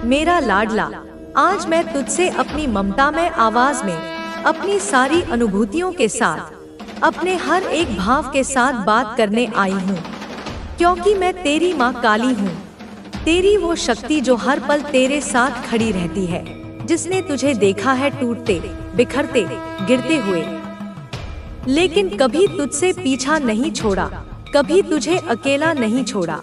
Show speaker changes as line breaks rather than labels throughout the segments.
मेरा लाडला, आज मैं तुझसे अपनी ममता में आवाज में, अपनी सारी अनुभूतियों के साथ, अपने हर एक भाव के साथ बात करने आई हूँ, क्योंकि मैं तेरी माँ काली हूँ। तेरी वो शक्ति जो हर पल तेरे साथ खड़ी रहती है, जिसने तुझे देखा है टूटते, बिखरते, गिरते हुए, लेकिन कभी तुझसे पीछा नहीं छोड़ा, कभी तुझे अकेला नहीं छोड़ा।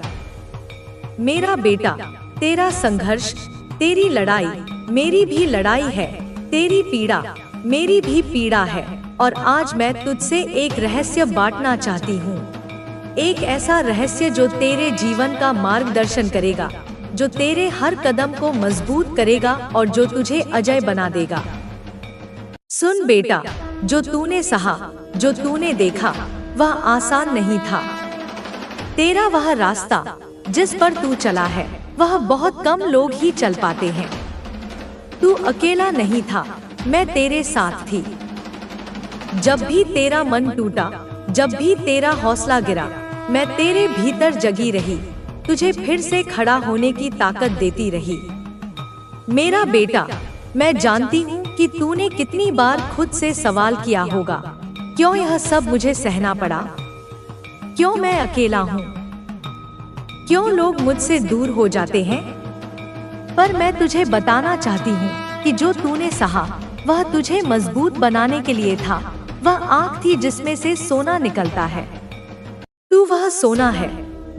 मेरा बेटा, तेरा संघर्ष, तेरी लड़ाई मेरी भी लड़ाई है, तेरी पीड़ा मेरी भी पीड़ा है। और आज मैं तुझसे एक रहस्य बांटना चाहती हूँ, एक ऐसा रहस्य जो तेरे जीवन का मार्गदर्शन करेगा, जो तेरे हर कदम को मजबूत करेगा और जो तुझे अजय बना देगा। सुन बेटा, जो तूने सहा, जो तूने देखा, वह आसान नहीं था। तेरा वह रास्ता जिस पर तू चला है, वह बहुत कम लोग ही चल पाते हैं। तू अकेला नहीं था, मैं तेरे साथ थी। जब भी तेरा मन टूटा, जब भी तेरा हौसला गिरा, मैं तेरे भीतर जगी रही, तुझे फिर से खड़ा होने की ताकत देती रही। मेरा बेटा, मैं जानती हूँ कि तूने कितनी बार खुद से सवाल किया होगा, क्यों यह सब मुझे सहना पड़ा, क्यों मैं अकेला हूँ, क्यों लोग मुझसे दूर हो जाते हैं। पर मैं तुझे बताना चाहती हूँ कि जो तूने सहा, वह तुझे मजबूत बनाने के लिए था। वह आग थी जिसमें से सोना निकलता है। तू वह सोना है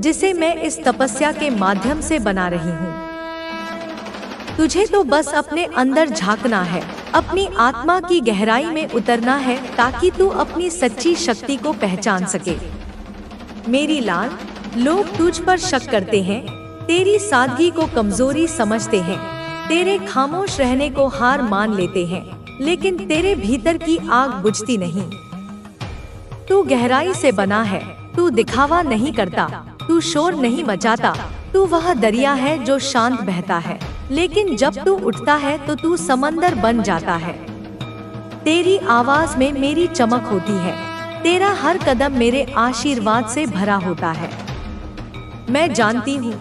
जिसे मैं इस तपस्या के माध्यम से बना रही हूँ। तुझे तो बस अपने अंदर झांकना है, अपनी आत्मा की गहराई में उतरना है, ताकि तू अपनी सच्ची शक्ति को पहचान सके। मेरी लाल, लोग तुझ पर शक करते हैं, तेरी सादगी को कमजोरी समझते हैं, तेरे खामोश रहने को हार मान लेते हैं, लेकिन तेरे भीतर की आग बुझती नहीं। तू गहराई से बना है, तू दिखावा नहीं करता, तू शोर नहीं मचाता, तू वह दरिया है जो शांत बहता है, लेकिन जब तू उठता है तो तू समंदर बन जाता है। तेरी आवाज में मेरी चमक होती है, तेरा हर कदम मेरे आशीर्वाद से भरा होता है। मैं जानती हूँ,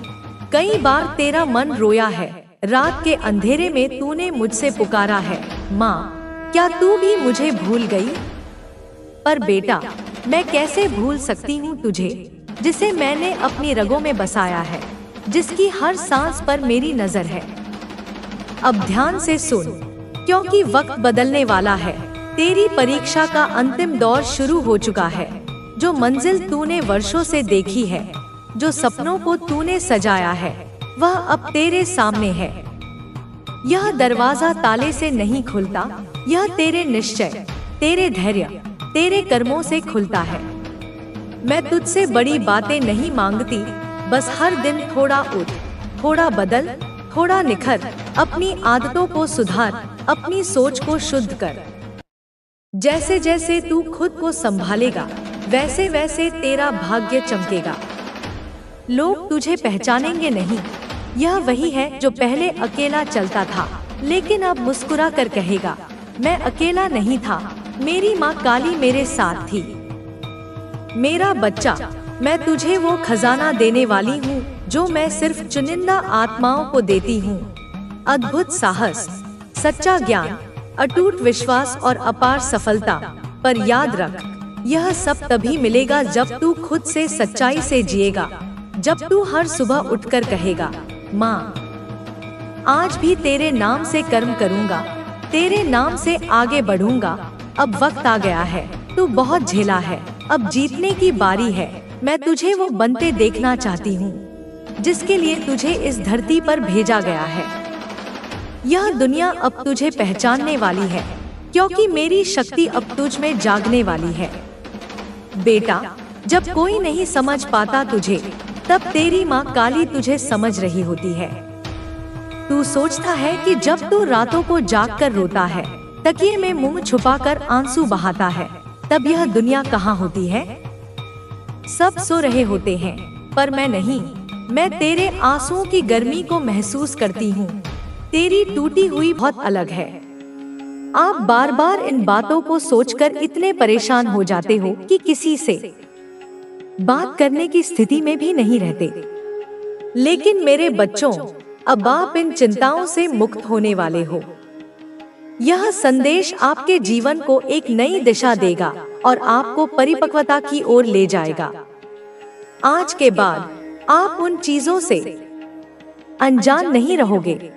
कई बार तेरा मन रोया है, रात के अंधेरे में तूने मुझसे पुकारा है, माँ, क्या तू भी मुझे भूल गई। पर बेटा, मैं कैसे भूल सकती हूँ तुझे, जिसे मैंने अपनी रगों में बसाया है, जिसकी हर सांस पर मेरी नजर है। अब ध्यान से सुन, क्योंकि वक्त बदलने वाला है। तेरी परीक्षा का अंतिम दौर शुरू हो चुका है। जो मंजिल तूने वर्षों से देखी है, जो सपनों को तूने सजाया है, वह अब तेरे सामने है। यह दरवाजा ताले से नहीं खुलता, यह तेरे निश्चय, तेरे धैर्य, तेरे कर्मों से खुलता है। मैं तुझसे बड़ी बातें नहीं मांगती, बस हर दिन थोड़ा उठ, थोड़ा बदल, थोड़ा निखर, अपनी आदतों को सुधार, अपनी सोच को शुद्ध कर। जैसे जैसे तू खुद को संभालेगा, वैसे वैसे तेरा भाग्य चमकेगा। लोग तुझे पहचानेंगे नहीं, यह वही है जो पहले अकेला चलता था, लेकिन अब मुस्कुरा कर कहेगा, मैं अकेला नहीं था, मेरी माँ काली मेरे साथ थी। मेरा बच्चा, मैं तुझे वो खजाना देने वाली हूँ जो मैं सिर्फ चुनिंदा आत्माओं को देती हूँ। अद्भुत साहस, सच्चा ज्ञान, अटूट विश्वास और अपार सफलता। पर याद रख, यह सब तभी मिलेगा जब तू खुद से सच्चाई से जिएगा, जब तू हर सुबह उठकर कहेगा, माँ, आज भी तेरे नाम से कर्म करूँगा, तेरे नाम से आगे बढ़ूंगा। अब वक्त आ गया है, तू बहुत झेला है, अब जीतने की बारी है। मैं तुझे वो बनते देखना चाहती हूँ जिसके लिए तुझे इस धरती पर भेजा गया है। यह दुनिया अब तुझे पहचानने वाली है, क्योंकि मेरी शक्ति अब तुझ में जागने वाली है। बेटा, जब कोई नहीं समझ पाता तुझे, तब तेरी माँ काली तुझे समझ रही होती है। तू सोचता है कि जब तू रातों को जागकर रोता है, तकिए में मुंह छुपाकर आंसू बहाता है, तब यह दुनिया कहाँ होती है। सब सो रहे होते हैं, पर मैं नहीं। मैं तेरे आंसुओं की गर्मी को महसूस करती हूँ। तेरी टूटी हुई बहुत अलग है। आप बार बार इन बातों को सोचकर इतने परेशान हो जाते हो कि किसी से बात करने की स्थिति में भी नहीं रहते। लेकिन मेरे बच्चों, अब आप इन चिंताओं से मुक्त होने वाले हो। यह संदेश आपके जीवन को एक नई दिशा देगा और आपको परिपक्वता की ओर ले जाएगा। आज के बाद आप उन चीजों से अनजान नहीं रहोगे।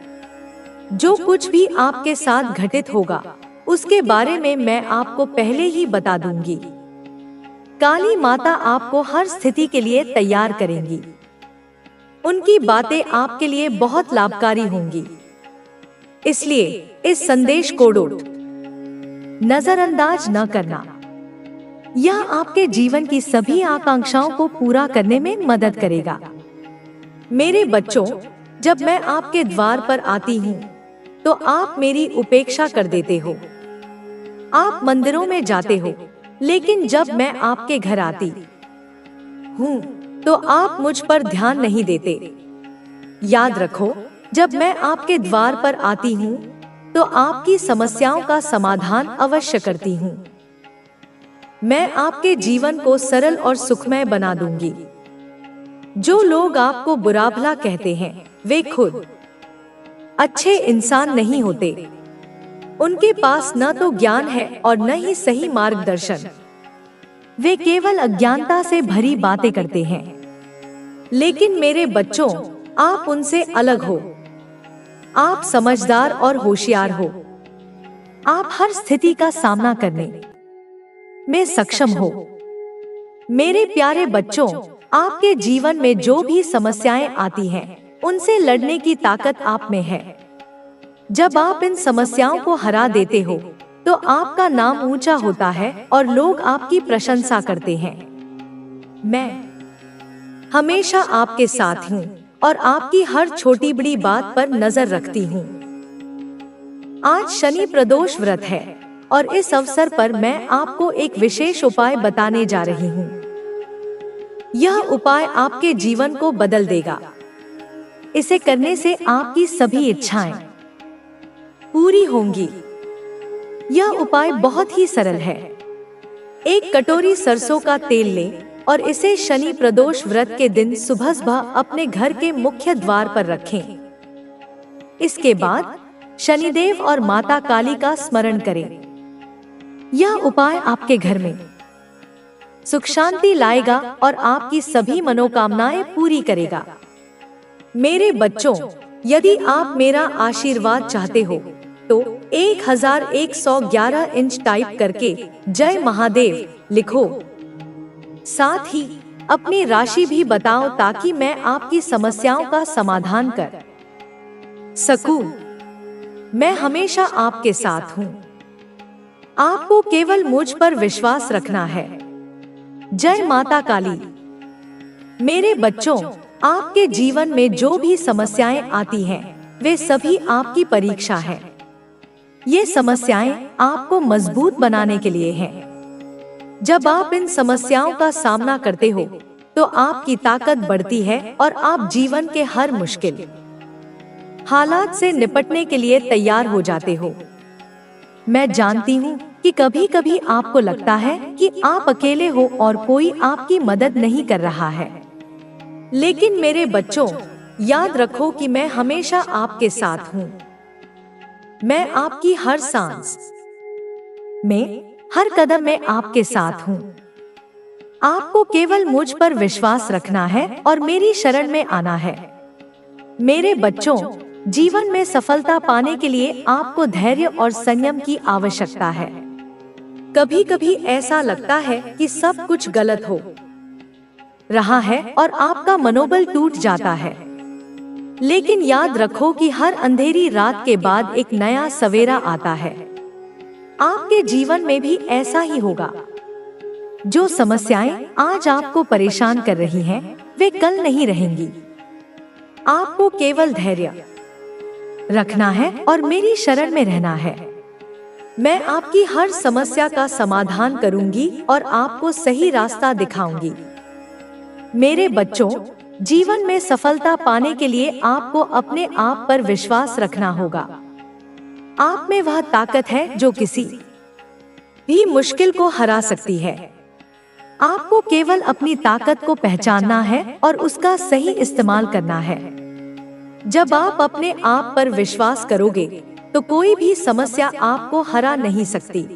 जो कुछ भी आपके साथ घटित होगा उसके बारे में मैं आपको पहले ही बता दूंगी। काली माता आपको हर स्थिति के लिए तैयार करेंगी। उनकी बातें आपके लिए बहुत लाभकारी होंगी। इसलिए इस संदेश को नजरअंदाज न करना। यह आपके जीवन की सभी आकांक्षाओं को पूरा करने में मदद करेगा। मेरे बच्चों, जब मैं आपके द्वार पर आती हूँ तो आप मेरी उपेक्षा कर देते हो। आप मंदिरों में जाते हो, लेकिन जब मैं आपके घर आती हूँ तो आप मुझ पर ध्यान नहीं देते। याद रखो, जब मैं आपके द्वार पर आती हूँ तो आपकी समस्याओं का समाधान अवश्य करती हूँ। मैं आपके जीवन को सरल और सुखमय बना दूंगी। जो लोग आपको बुरा भला कहते हैं वे खुद अच्छे इंसान नहीं होते। उनके पास न तो ज्ञान है और न ही सही मार्गदर्शन। वे केवल अज्ञानता से भरी बातें करते हैं। लेकिन मेरे बच्चों, आप उनसे अलग हो। आप समझदार और होशियार हो। आप हर स्थिति का सामना करने में सक्षम हो। मेरे प्यारे बच्चों, आपके जीवन में जो भी समस्याएं आती हैं, उनसे लड़ने की ताकत आप में है। जब आप इन समस्याओं को हरा देते हो तो आपका नाम ऊंचा होता है और लोग आपकी प्रशंसा करते हैं। मैं हमेशा आपके साथ हूँ और आपकी हर छोटी बड़ी बात पर नजर रखती हूँ। आज शनि प्रदोष व्रत है और इस अवसर पर मैं आपको एक विशेष उपाय बताने जा रही हूँ। यह उपाय आपके जीवन को बदल देगा। इसे करने से आपकी सभी इच्छाएं पूरी होंगी। यह उपाय बहुत ही सरल है। एक कटोरी सरसों का तेल लें और इसे शनि प्रदोष व्रत के दिन सुबह अपने घर के मुख्य द्वार पर रखें। इसके बाद शनिदेव और माता काली का स्मरण करें। यह उपाय आपके घर में सुख शांति लाएगा और आपकी सभी मनोकामनाएं पूरी करेगा। मेरे बच्चों, यदि आप मेरा आशीर्वाद चाहते हो तो 1111 इंच टाइप करके जय महादेव लिखो। साथ ही अपनी राशि भी बताओ ताकि मैं आपकी समस्याओं का समाधान कर सकूं। मैं हमेशा आपके साथ हूं। आपको केवल मुझ पर विश्वास रखना है। जय माता काली। मेरे बच्चों, आपके जीवन में जो भी समस्याएं आती हैं, वे सभी आपकी परीक्षा है। ये समस्याएं आपको मजबूत बनाने के लिए हैं। जब आप इन समस्याओं का सामना करते हो तो आपकी ताकत बढ़ती है और आप जीवन के हर मुश्किल हालात से निपटने के लिए तैयार हो जाते हो। मैं जानती हूँ कि कभी कभी आपको लगता है कि आप अकेले हो और कोई आपकी मदद नहीं कर रहा है। लेकिन मेरे बच्चों, याद रखो कि मैं हमेशा आपके साथ हूँ। मैं आपकी हर सांस में, हर कदम में आपके साथ हूँ। आपको केवल मुझ पर विश्वास रखना है और मेरी शरण में आना है। मेरे बच्चों, जीवन में सफलता पाने के लिए आपको धैर्य और संयम की आवश्यकता है। कभी कभी ऐसा लगता है कि सब कुछ गलत हो रहा है और आपका मनोबल टूट जाता है। लेकिन याद रखो कि हर अंधेरी रात के बाद एक नया सवेरा आता है। आपके जीवन में भी ऐसा ही होगा। जो समस्याएं आज आपको परेशान कर रही हैं, वे कल नहीं रहेंगी। आपको केवल धैर्य रखना है और मेरी शरण में रहना है। मैं आपकी हर समस्या का समाधान करूंगी और आपको सही रास्ता दिखाऊंगी। मेरे बच्चों, जीवन में सफलता पाने के लिए आपको अपने आप पर विश्वास रखना होगा। आप में वह ताकत है जो किसी भी मुश्किल को हरा सकती है। आपको केवल अपनी ताकत को पहचानना है और उसका सही इस्तेमाल करना है। जब आप अपने आप पर विश्वास करोगे तो कोई भी समस्या आपको हरा नहीं सकती।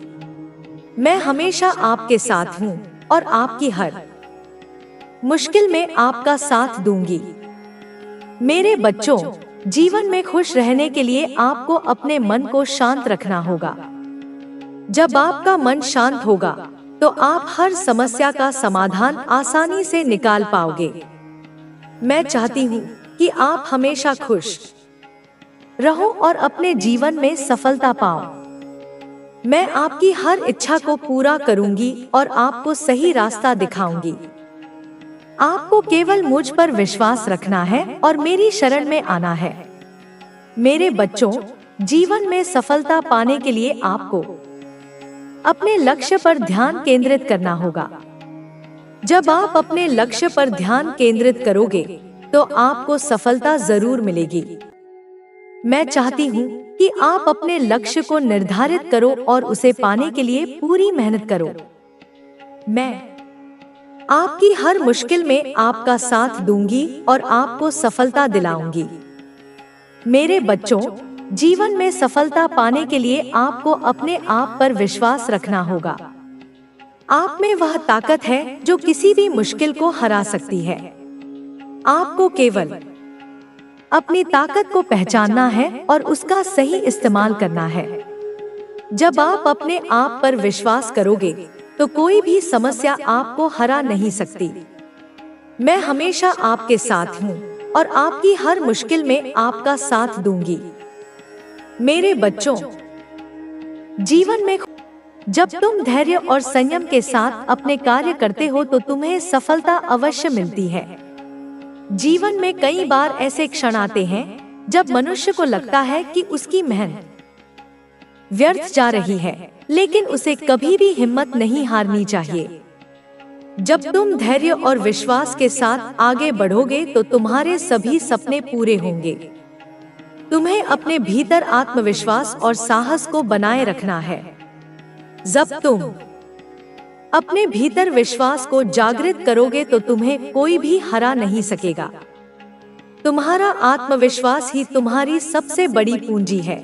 मैं हमेशा आपके साथ हूँ और आपकी हर मुश्किल में आपका साथ दूंगी। मेरे बच्चों, जीवन में खुश रहने के लिए आपको अपने मन को शांत रखना होगा। जब आपका मन शांत होगा तो आप हर समस्या का समाधान आसानी से निकाल पाओगे। मैं चाहती हूँ कि आप हमेशा खुश रहो और अपने जीवन में सफलता पाओ। मैं आपकी हर इच्छा को पूरा करूंगी और आपको सही रास्ता दिखाऊंगी। आपको केवल मुझ पर विश्वास रखना है और मेरी शरण में आना है। मेरे बच्चों, जीवन में सफलता पाने के लिए आपको अपने लक्ष्य पर ध्यान केंद्रित करना होगा। जब आप अपने लक्ष्य पर ध्यान केंद्रित करोगे तो आपको सफलता जरूर मिलेगी। मैं चाहती हूँ कि आप अपने लक्ष्य को निर्धारित करो और उसे पाने के लिए पूरी मेहनत करो। मैं आपकी हर मुश्किल में आपका साथ दूंगी और आपको सफलता दिलाऊंगी। मेरे बच्चों, जीवन में सफलता पाने के लिए आपको अपने आप पर विश्वास रखना होगा। आप में वह ताकत है जो किसी भी मुश्किल को हरा सकती है। आपको केवल अपनी ताकत को पहचानना है और उसका सही इस्तेमाल करना है। जब आप अपने आप पर विश्वास करोगे तो कोई भी समस्या आपको हरा नहीं सकती। मैं हमेशा आपके साथ हूँ और आपकी हर मुश्किल में आपका साथ दूंगी। मेरे बच्चों, जीवन में जब तुम धैर्य और संयम के साथ अपने कार्य करते हो तो तुम्हें सफलता अवश्य मिलती है। जीवन में कई बार ऐसे क्षण आते हैं जब मनुष्य को लगता है कि उसकी मेहनत व्यर्थ जा रही है, लेकिन उसे कभी भी हिम्मत नहीं हारनी चाहिए। जब तुम धैर्य और विश्वास के साथ आगे बढ़ोगे तो तुम्हारे सभी सपने पूरे होंगे। तुम्हें अपने भीतर आत्मविश्वास और साहस को बनाए रखना है। जब तुम अपने भीतर विश्वास को जागृत करोगे तो तुम्हें कोई भी हरा नहीं सकेगा। तुम्हारा आत्मविश्वास ही तुम्हारी सबसे बड़ी पूंजी है।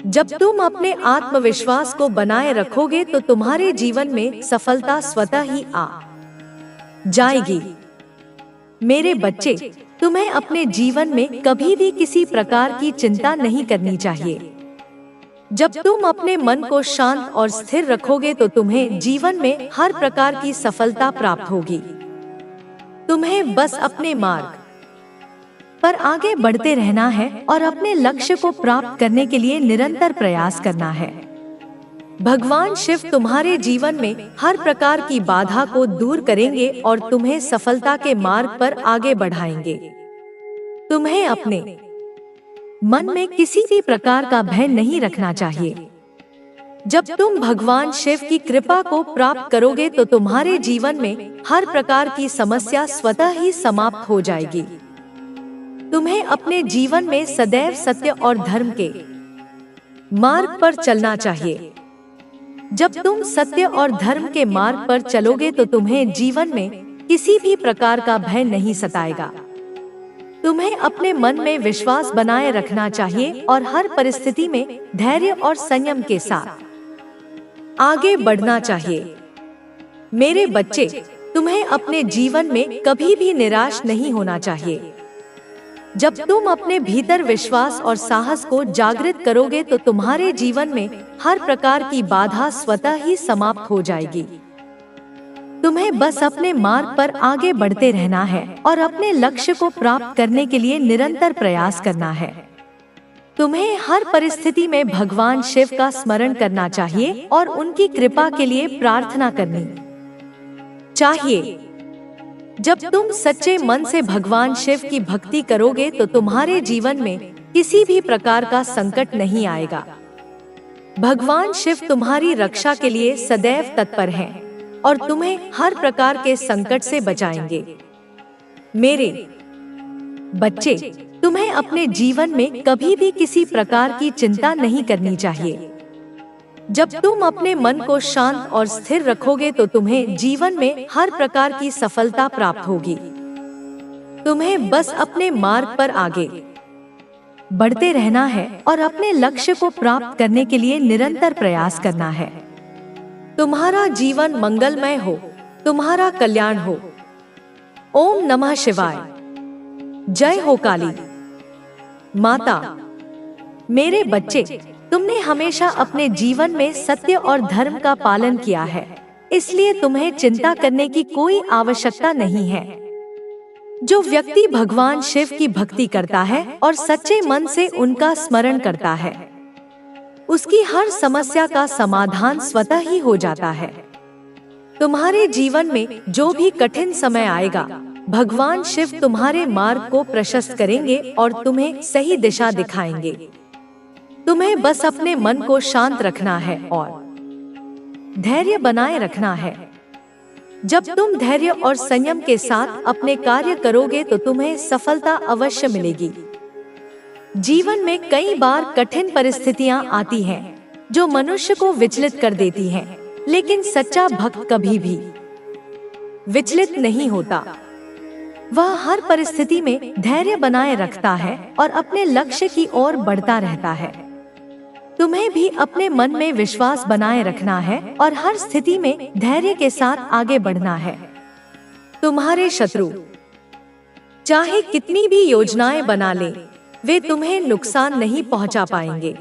जब तुम अपने आत्मविश्वास को बनाए रखोगे तो तुम्हारे जीवन में सफलता स्वतः ही आ जाएगी। मेरे बच्चे, तुम्हें अपने जीवन में कभी भी किसी प्रकार की चिंता नहीं करनी चाहिए। जब तुम अपने मन को शांत और स्थिर रखोगे तो तुम्हें जीवन में हर प्रकार की सफलता प्राप्त होगी। तुम्हें बस अपने मार्ग पर आगे बढ़ते रहना है और अपने लक्ष्य को प्राप्त करने के लिए निरंतर प्रयास करना है। भगवान शिव तुम्हारे जीवन में हर प्रकार की बाधा को दूर करेंगे और तुम्हें सफलता के मार्ग पर आगे बढ़ाएंगे। तुम्हें अपने मन में किसी भी प्रकार का भय नहीं रखना चाहिए। जब तुम भगवान शिव की कृपा को प्राप्त करोगे तो तुम्हारे जीवन में हर प्रकार की समस्या स्वतः ही समाप्त हो जाएगी। तुम्हें अपने जीवन में सदैव सत्य और धर्म के मार्ग पर चलना चाहिए। जब तुम सत्य और धर्म के मार्ग पर चलोगे तो तुम्हें जीवन में किसी भी प्रकार का भय नहीं सताएगा। तुम्हें अपने मन में विश्वास बनाए रखना चाहिए और हर परिस्थिति में धैर्य और संयम के साथ आगे बढ़ना चाहिए। मेरे बच्चे, तुम्हें अपने जीवन में कभी भी निराश नहीं होना चाहिए। जब तुम अपने भीतर विश्वास और साहस को जागृत करोगे तो तुम्हारे जीवन में हर प्रकार की बाधा स्वतः ही समाप्त हो जाएगी। तुम्हें बस अपने मार्ग पर आगे बढ़ते रहना है और अपने लक्ष्य को प्राप्त करने के लिए निरंतर प्रयास करना है। तुम्हें हर परिस्थिति में भगवान शिव का स्मरण करना चाहिए और उनकी कृपा के लिए प्रार्थना करनी चाहिए। जब तुम सच्चे मन से भगवान शिव की भक्ति करोगे तो तुम्हारे जीवन में किसी भी प्रकार का संकट नहीं आएगा। भगवान शिव तुम्हारी रक्षा के लिए सदैव तत्पर हैं और तुम्हें हर प्रकार के संकट से बचाएंगे। मेरे बच्चे, तुम्हें अपने जीवन में कभी भी किसी प्रकार की चिंता नहीं करनी चाहिए। जब तुम अपने मन को शांत और स्थिर रखोगे तो तुम्हें जीवन में हर प्रकार की सफलता प्राप्त होगी। तुम्हें बस अपने मार्ग पर आगे बढ़ते रहना है और अपने लक्ष्य को प्राप्त करने के लिए निरंतर प्रयास करना है। तुम्हारा जीवन मंगलमय हो, तुम्हारा कल्याण हो। ओम नमः शिवाय। जय हो काली माता। मेरे बच्चे, तुमने हमेशा अपने जीवन में सत्य और धर्म का पालन किया है, इसलिए तुम्हें चिंता करने की कोई आवश्यकता नहीं है। जो व्यक्ति भगवान शिव की भक्ति करता है और सच्चे मन से उनका स्मरण करता है, उसकी हर समस्या का समाधान स्वतः ही हो जाता है। तुम्हारे जीवन में जो भी कठिन समय आएगा, भगवान शिव तुम्हारे मार्ग को प्रशस्त करेंगे और तुम्हें सही दिशा दिखाएंगे। तुम्हें बस अपने मन को शांत रखना है और धैर्य बनाए रखना है। जब तुम धैर्य और संयम के साथ अपने कार्य करोगे तो तुम्हें सफलता अवश्य मिलेगी। जीवन में कई बार कठिन परिस्थितियां आती हैं, जो मनुष्य को विचलित कर देती हैं, लेकिन सच्चा भक्त कभी भी विचलित नहीं होता। वह हर परिस्थिति में धैर्य बनाए रखता है और अपने लक्ष्य की ओर बढ़ता रहता है। तुम्हें भी अपने मन में विश्वास बनाए रखना है और हर स्थिति में धैर्य के साथ आगे बढ़ना है। तुम्हारे शत्रु चाहे कितनी भी योजनाएं बना लें, वे तुम्हें नुकसान नहीं पहुंचा पाएंगे।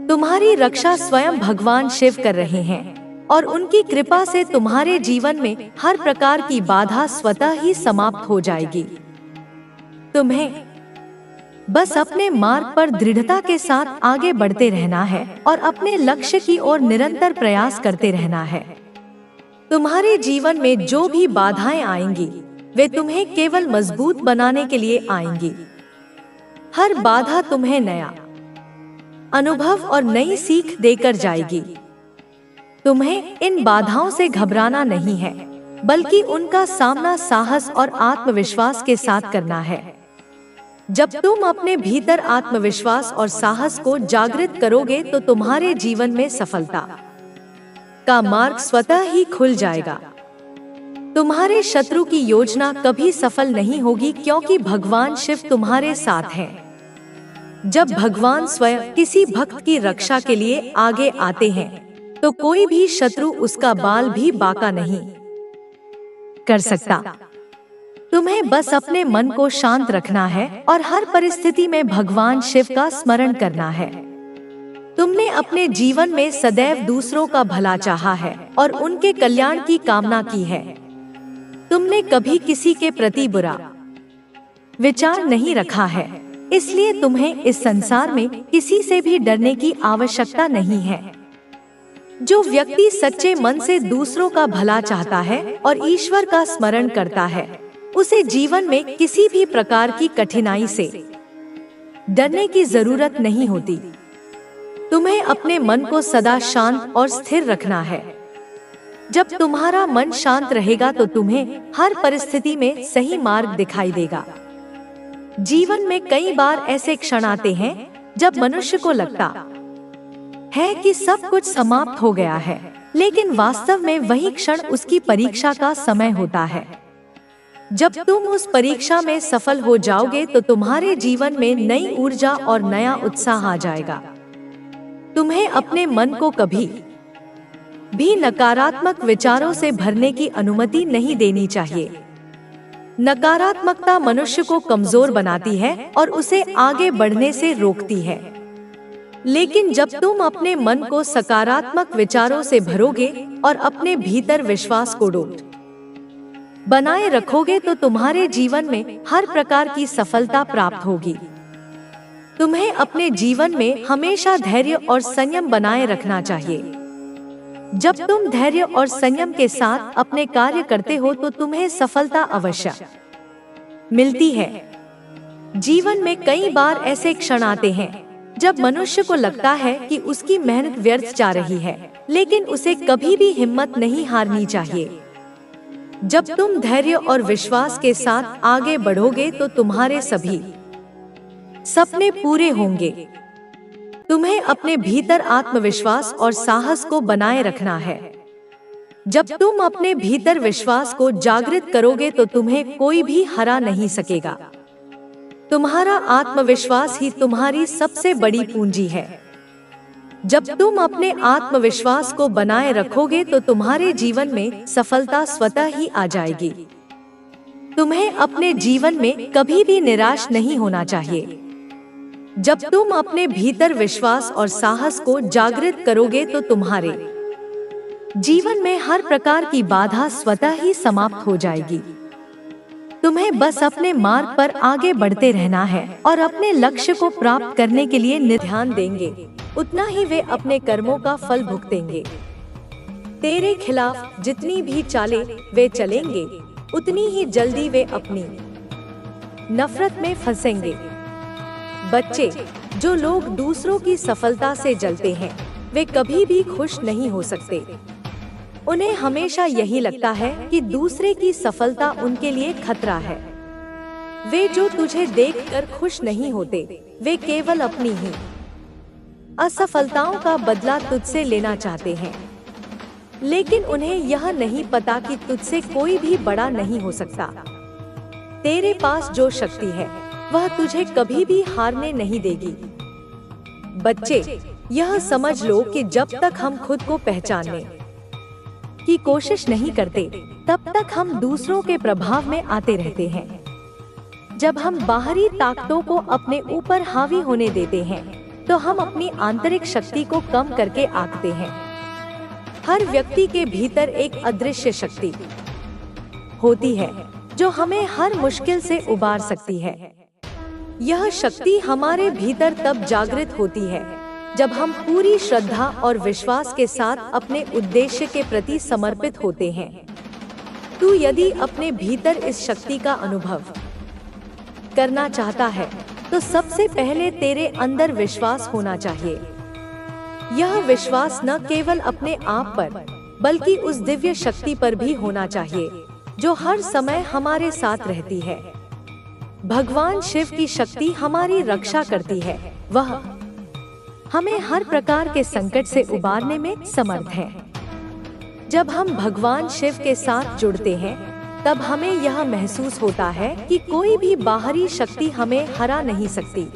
तुम्हारी रक्षा स्वयं भगवान शिव कर रहे हैं और उनकी कृपा से तुम्हारे जीवन में हर प्रकार की बाधा स्वतः ही समाप्त हो जाएगी। तुम्हें बस अपने मार्ग पर दृढ़ता के साथ आगे बढ़ते रहना है और अपने लक्ष्य की ओर निरंतर प्रयास करते रहना है। तुम्हारे जीवन में जो भी बाधाएं आएंगी, वे तुम्हें केवल मजबूत बनाने के लिए आएंगी। हर बाधा तुम्हें नया अनुभव और नई सीख देकर जाएगी। तुम्हें इन बाधाओं से घबराना नहीं है, बल्कि उनका सामना साहस और आत्मविश्वास के साथ करना है। जब तुम अपने भीतर आत्मविश्वास और साहस को जागृत करोगे तो तुम्हारे जीवन में सफलता का मार्ग स्वतः ही खुल जाएगा। तुम्हारे शत्रु की योजना कभी सफल नहीं होगी, क्योंकि भगवान शिव तुम्हारे साथ हैं। जब भगवान स्वयं किसी भक्त की रक्षा के लिए आगे आते हैं, तो कोई भी शत्रु उसका बाल भी बांका नहीं कर सकता। तुम्हें बस अपने मन को शांत रखना है और हर परिस्थिति में भगवान शिव का स्मरण करना है। तुमने अपने जीवन में सदैव दूसरों का भला चाहा है और उनके कल्याण की कामना की है। तुमने कभी किसी के प्रति बुरा विचार नहीं रखा है, इसलिए तुम्हें इस संसार में किसी से भी डरने की आवश्यकता नहीं है। जो व्यक्ति सच्चे मन से दूसरों का भला चाहता है और ईश्वर का स्मरण करता है, उसे जीवन में किसी भी प्रकार की कठिनाई से डरने की जरूरत नहीं होती। तुम्हें अपने मन को सदा शांत और स्थिर रखना है। जब तुम्हारा मन शांत रहेगा तो तुम्हें हर परिस्थिति में सही मार्ग दिखाई देगा। जीवन में कई बार ऐसे क्षण आते हैं जब मनुष्य को लगता है कि सब कुछ समाप्त हो गया है, लेकिन वास्तव में वही क्षण उसकी परीक्षा का समय होता है। जब तुम उस परीक्षा में सफल हो जाओगे तो तुम्हारे जीवन में नई ऊर्जा और नया उत्साह आ जाएगा। तुम्हें अपने मन को कभी भी नकारात्मक विचारों से भरने की अनुमति नहीं देनी चाहिए। नकारात्मकता मनुष्य को कमजोर बनाती है और उसे आगे बढ़ने से रोकती है। लेकिन जब तुम अपने मन को सकारात्मक विचारों से भरोगे और अपने भीतर विश्वास को अटूट बनाए रखोगे तो तुम्हारे जीवन में हर प्रकार की सफलता प्राप्त होगी। तुम्हें अपने जीवन में हमेशा धैर्य और संयम बनाए रखना चाहिए। जब तुम धैर्य और संयम के साथ अपने कार्य करते हो तो तुम्हें सफलता अवश्य मिलती है। जीवन में कई बार ऐसे क्षण आते हैं जब मनुष्य को लगता है कि उसकी मेहनत व्यर्थ जा रही है, लेकिन उसे कभी भी हिम्मत नहीं हारनी चाहिए। जब तुम धैर्य और विश्वास के साथ आगे बढ़ोगे तो तुम्हारे सभी सपने पूरे होंगे। तुम्हें अपने भीतर आत्मविश्वास और साहस को बनाए रखना है। जब तुम अपने भीतर विश्वास को जागृत करोगे तो तुम्हें कोई भी हरा नहीं सकेगा। तुम्हारा आत्मविश्वास ही तुम्हारी सबसे बड़ी पूंजी है। जब तुम अपने आत्मविश्वास को बनाए रखोगे तो तुम्हारे जीवन में सफलता स्वतः ही आ जाएगी। तुम्हें अपने जीवन में कभी भी निराश नहीं होना चाहिए। जब तुम अपने भीतर विश्वास और साहस को जागृत करोगे तो तुम्हारे जीवन में हर प्रकार की बाधा स्वतः ही समाप्त हो जाएगी। तुम्हें बस अपने मार्ग पर आगे बढ़ते रहना है और अपने लक्ष्य को प्राप्त करने के लिए ध्यान देंगे, उतना ही वे अपने कर्मों का फल भुगतेंगे। तेरे खिलाफ जितनी भी चालें वे चलेंगे, उतनी ही जल्दी वे अपनी नफरत में फंसेंगे। बच्चे, जो लोग दूसरों की सफलता से जलते हैं, वे कभी भी खुश नहीं हो सकते। उन्हें हमेशा यही लगता है कि दूसरे की सफलता उनके लिए खतरा है। वे जो तुझे देखकर खुश नहीं होते, वे केवल अपनी ही असफलताओं का बदला तुझसे लेना चाहते हैं। लेकिन उन्हें यह नहीं पता कि तुझसे कोई भी बड़ा नहीं हो सकता। तेरे पास जो शक्ति है, वह तुझे कभी भी हारने नहीं देगी। बच्चे, यह समझ लो कि जब तक हम खुद को पहचानने की कोशिश नहीं करते, तब तक हम दूसरों के प्रभाव में आते रहते हैं। जब हम बाहरी ताकतों को अपने ऊपर हावी होने देते हैं, तो हम अपनी आंतरिक शक्ति को कम करके आंकते हैं। हर व्यक्ति के भीतर एक अदृश्य शक्ति होती है, जो हमें हर मुश्किल से उबार सकती है। यह शक्ति हमारे भीतर तब जागृत होती है जब हम पूरी श्रद्धा और विश्वास के साथ अपने उद्देश्य के प्रति समर्पित होते हैं। तू यदि अपने भीतर इस शक्ति का अनुभव करना चाहता है, तो सबसे पहले तेरे अंदर विश्वास होना चाहिए। यह विश्वास न केवल अपने आप पर, बल्कि उस दिव्य शक्ति पर भी होना चाहिए, जो हर समय हमारे साथ रहती है। भगवान शिव की शक्ति हमारी रक्षा करती है। वह हमें हर प्रकार के संकट से उबारने में समर्थ है। जब हम भगवान शिव के साथ जुड़ते हैं, तब हमें यह महसूस होता है कि कोई भी बाहरी शक्ति हमें हरा नहीं सकती।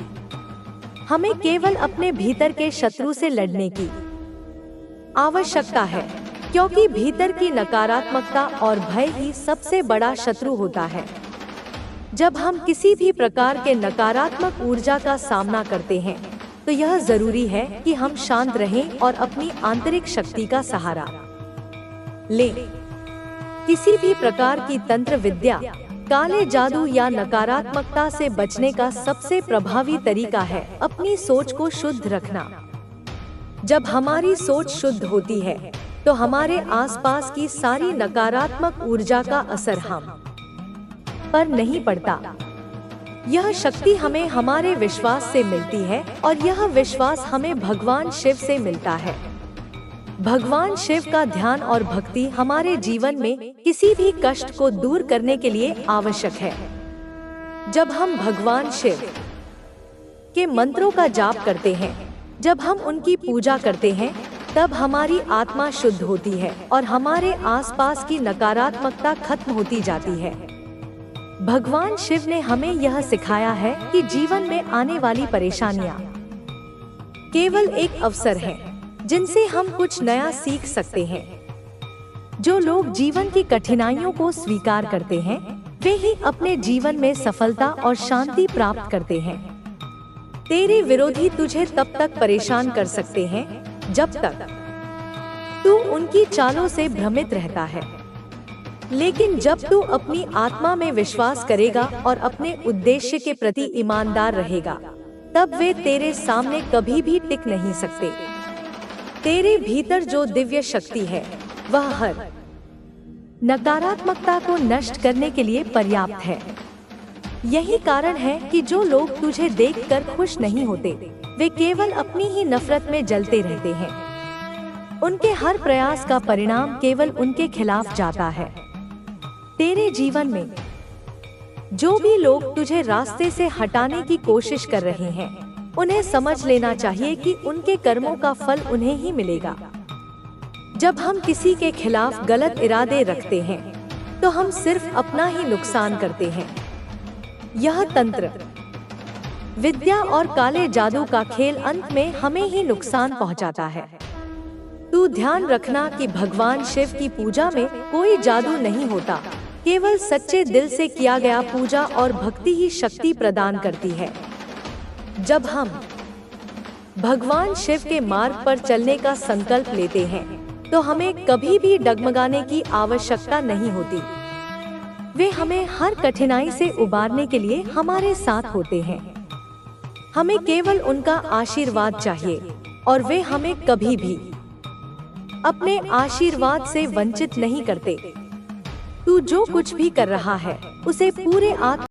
हमें केवल अपने भीतर के शत्रु से लड़ने की आवश्यकता है, क्योंकि भीतर की नकारात्मकता और भय ही सबसे बड़ा शत्रु होता है। जब हम किसी भी प्रकार के नकारात्मक ऊर्जा का सामना करते हैं, तो यह जरूरी है कि हम शांत रहें और अपनी आंतरिक शक्ति का सहारा लें। किसी भी प्रकार की तंत्र विद्या, काले जादू या नकारात्मकता से बचने का सबसे प्रभावी तरीका है अपनी सोच को शुद्ध रखना। जब हमारी सोच शुद्ध होती है, तो हमारे आसपास की सारी नकारात्मक ऊर्जा का असर हम पर नहीं पड़ता। यह शक्ति हमें हमारे विश्वास से मिलती है और यह विश्वास हमें भगवान शिव से मिलता है। भगवान शिव का ध्यान और भक्ति हमारे जीवन में किसी भी कष्ट को दूर करने के लिए आवश्यक है। जब हम भगवान शिव के मंत्रों का जाप करते हैं, जब हम उनकी पूजा करते हैं, तब हमारी आत्मा शुद्ध होती है और हमारे आसपास की नकारात्मकता खत्म होती जाती है। भगवान शिव ने हमें यह सिखाया है कि जीवन में आने वाली परेशानियां केवल एक अवसर है, जिनसे हम कुछ नया सीख सकते हैं। जो लोग जीवन की कठिनाइयों को स्वीकार करते हैं, वे ही अपने जीवन में सफलता और शांति प्राप्त करते हैं। तेरे विरोधी तुझे तब तक परेशान कर सकते हैं, जब तक तू उनकी चालों से भ्रमित रहता है। लेकिन जब तू अपनी आत्मा में विश्वास करेगा और अपने उद्देश्य के प्रति ईमानदार रहेगा, तब वे तेरे सामने कभी भी टिक नहीं सकते। तेरे भीतर जो दिव्य शक्ति है, वह हर नकारात्मकता को नष्ट करने के लिए पर्याप्त है। यही कारण है कि जो लोग तुझे देखकर खुश नहीं होते, वे केवल अपनी ही नफरत में जलते रहते हैं। उनके हर प्रयास का परिणाम केवल उनके खिलाफ जाता है। तेरे जीवन में जो भी लोग तुझे रास्ते से हटाने की कोशिश कर रहे हैं, उन्हें समझ लेना चाहिए कि उनके कर्मों का फल उन्हें ही मिलेगा। जब हम किसी के खिलाफ गलत इरादे रखते हैं, तो हम सिर्फ अपना ही नुकसान करते हैं। यह तंत्र विद्या और काले जादू का खेल अंत में हमें ही नुकसान पहुंचाता है। तू ध्यान रखना कि भगवान शिव की पूजा में कोई जादू नहीं होता, केवल सच्चे दिल से किया गया पूजा और भक्ति ही शक्ति प्रदान करती है। जब हम भगवान शिव के मार्ग पर चलने का संकल्प लेते हैं, तो हमें कभी भी डगमगाने की आवश्यकता नहीं होती। वे हमें हर कठिनाई से उबारने के लिए हमारे साथ होते हैं। हमें केवल उनका आशीर्वाद चाहिए और वे हमें कभी भी अपने आशीर्वाद से वंचित नहीं करते। तू जो कुछ भी कर रहा है, उसे पूरे